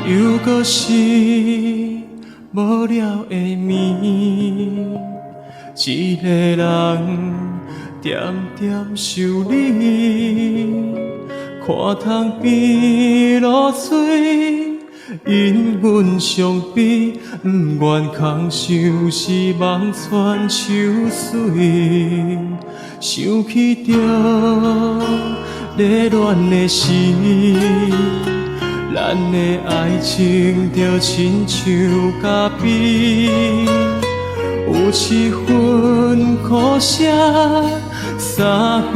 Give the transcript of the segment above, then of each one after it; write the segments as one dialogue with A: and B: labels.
A: 又搁是无聊的暝，一个人点点想你，看窗边露水，因阮相比，不愿空想是梦穿秋水，想起着热恋的时。咱的爱情就亲像咖啡，有7分苦涩，3分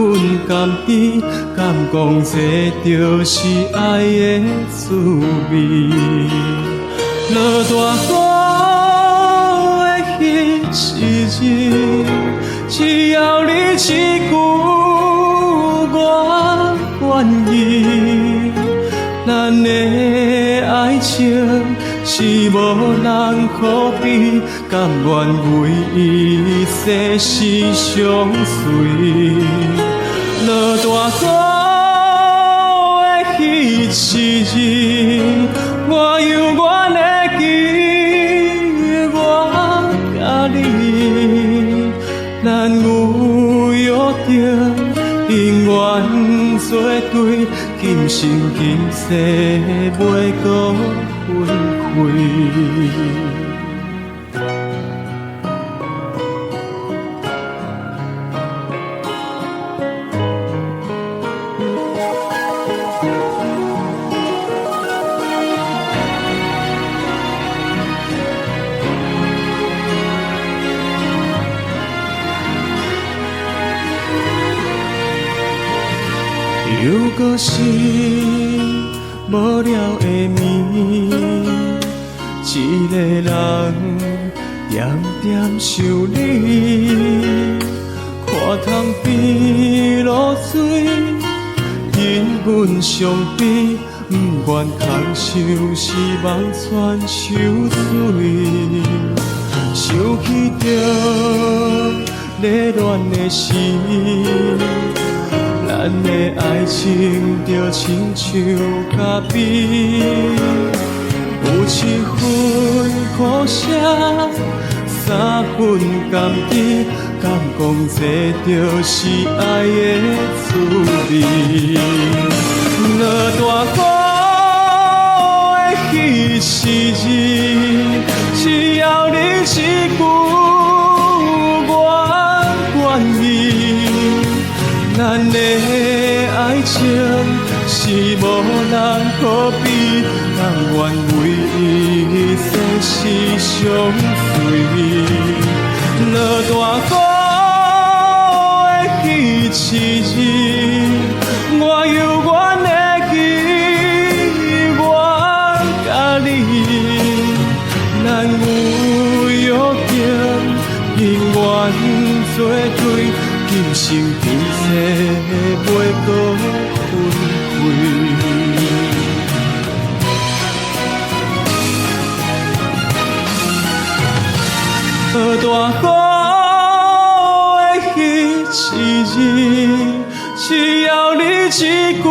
A: 甘甜，敢讲这就是爱的滋味。落大雨的彼时日，只要你一句我愿意。咱的爱情是无人可比，甘愿为伊生死相随。落大雨的彼时日，我犹原会记我甲你，咱有约定，永远作对。今生今世袂搁分开。又搁是无聊的暝，一个人点点想你，看窗边露水，因阮相比，不愿空想是梦穿秋水，想起着热恋的时。咱的爱情就亲像咖啡，有7分苦涩，3分甘甜，敢讲这就是爱的滋味。落大雨的彼时日，只要你一句我愿意。咱的爱情是无人可比，甘愿为伊生死相随。落大雨的彼时日，我犹原会记我甲你，咱有约定，永远作对。今生今世袂搁分开。落大雨的彼时日，只要你一句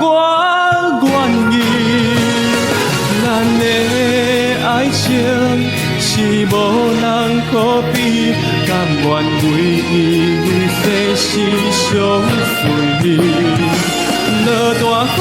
A: 我愿意，咱的爱情是无人可比。甘愿为伊生死相随，落大雨